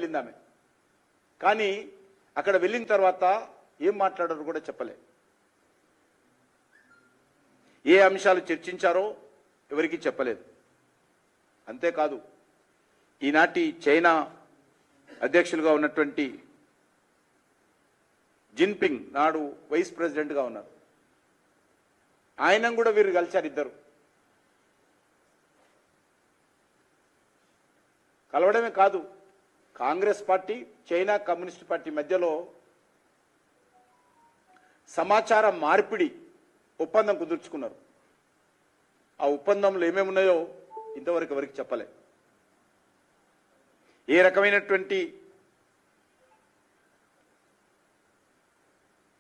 వెళ్ళింది ఆమె. కానీ అక్కడ వెళ్ళిన తర్వాత ఏం మాట్లాడారో కూడా చెప్పలే. ఏ అంశాలు చర్చించారో ఎవరికి చెప్పలేదు. అంతేకాదు ఈనాటి చైనా అధ్యక్షులుగా ఉన్నటువంటి జిన్పింగ్ నాడు వైస్ ప్రెసిడెంట్గా ఉన్నారు. ఆయన కూడా వీరు కలిశారు. ఇద్దరు కలవడమే కాదు, Congress party China communist party మధ్యలో సమాచార మార్పిడి ఒప్పందం కుదుర్చుకున్నారు. ఆ ఒప్పందంలో ఏమేమి ఉన్నాయో ఇంతవరకు ఎవరికి చెప్పలే. ఏ రకమైనటువంటి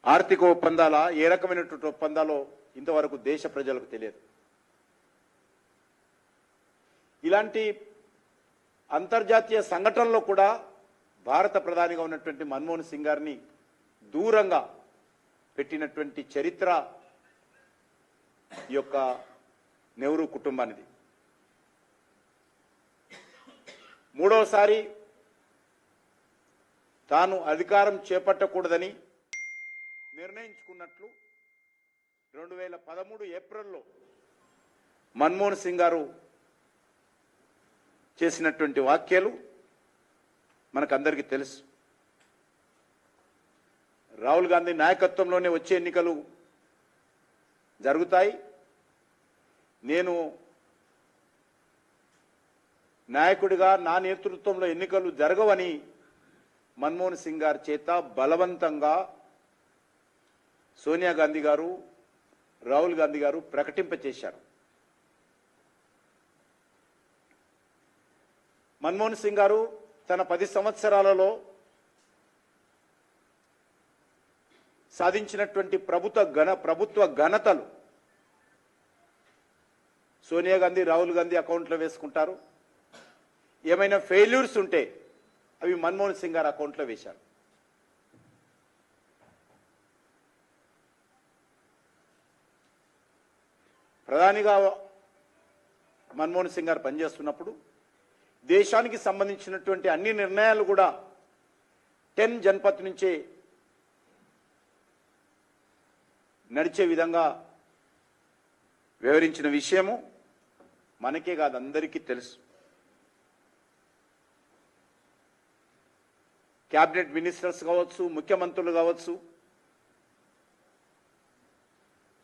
ఆర్థిక ఒప్పందాలా, ఏ రకమైనటువంటి ఒప్పందాలో ఇంతవరకు దేశ ప్రజలకు తెలియదు. ఇలాంటి అంతర్జాతీయ సంఘటనలో కూడా భారత ప్రధానిగా ఉన్నటువంటి మన్మోహన్ సింగ్ గారిని దూరంగా పెట్టినటువంటి చరిత్ర ఈ యొక్క నెహ్రూ కుటుంబానిది. మూడవసారి తాను అధికారం చేపట్టకూడదని నిర్ణయించుకున్నట్లు 2013 ఏప్రిల్లో మన్మోహన్ సింగ్ గారు చేసినటువంటి వ్యాఖ్యలు మనకందరికీ తెలుసు. రాహుల్ గాంధీ నాయకత్వంలోనే వచ్చే ఎన్నికలు జరుగుతాయి, నేను నాయకుడిగా నా నేతృత్వంలో ఎన్నికలు జరగవని మన్మోహన్ సింగ్ గారి చేత బలవంతంగా సోనియా గాంధీ గారు, రాహుల్ గాంధీ గారు ప్రకటింపచేశారు. మన్మోహన్ సింగ్ గారు తన 10 సంవత్సరాలలో సాధించినటువంటి ప్రభుత్వ ఘనతలు సోనియా గాంధీ, రాహుల్ గాంధీ అకౌంట్లో వేసుకుంటారు. ఏమైనా ఫెయిల్యూర్స్ ఉంటే అవి మన్మోహన్ సింగ్ గారు అకౌంట్లో వేశారు. ప్రధానిగా మన్మోహన్ సింగ్ గారు పనిచేస్తున్నప్పుడు దేశానికి సంబంధించినటువంటి అన్ని నిర్ణయాలు కూడా 10 జన్పథ్ నుంచే నడిచే విధంగా వివరించిన విషయము మనకే కాదు అందరికీ తెలుసు. క్యాబినెట్ మినిస్టర్స్ కావచ్చు, ముఖ్యమంత్రులు కావచ్చు,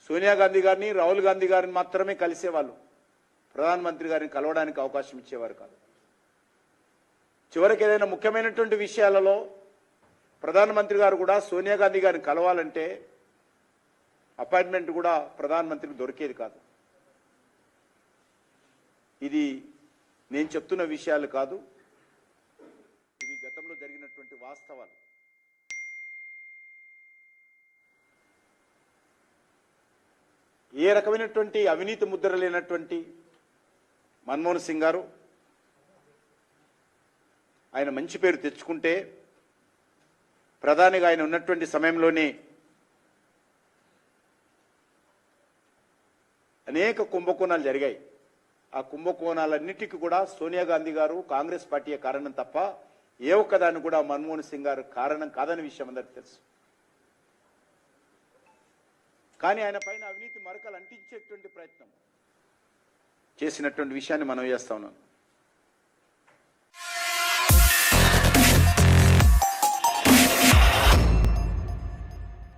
సోనియా గాంధీ గారిని, రాహుల్ గాంధీ గారిని మాత్రమే కలిసేవాళ్ళు. ప్రధానమంత్రి గారిని కలవడానికి అవకాశం ఇచ్చేవారు కాదు. చివరికి ఏదైనా ముఖ్యమైనటువంటి విషయాలలో ప్రధానమంత్రి గారు కూడా సోనియా గాంధీ గారిని కలవాలంటే అపాయింట్మెంట్ కూడా ప్రధానమంత్రికి దొరికేది కాదు. ఇది నేను చెప్తున్న విషయాలు కాదు, ఇవి గతంలో జరిగినటువంటి వాస్తవాలు. ఏ రకమైనటువంటి అవినీతి ముద్ర లేనటువంటి మన్మోహన్ సింగ్ గారు ఆయన మంచి పేరు తెచ్చుకుంటే, ప్రధానిగా ఆయన ఉన్నటువంటి సమయంలోనే అనేక కుంభకోణాలు జరిగాయి. ఆ కుంభకోణాలన్నిటికీ కూడా సోనియా గాంధీ గారు, కాంగ్రెస్ పార్టీయే కారణం తప్ప ఏ ఒక్కదాన్ని కూడా మన్మోహన్ సింగ్ గారు కారణం కాదనే విషయం అందరికీ తెలుసు. కానీ ఆయన పైన అవినీతి మరకలు అంటించేటువంటి ప్రయత్నం చేసినటువంటి విషయాన్ని మనం చేస్తా ఉన్నాం.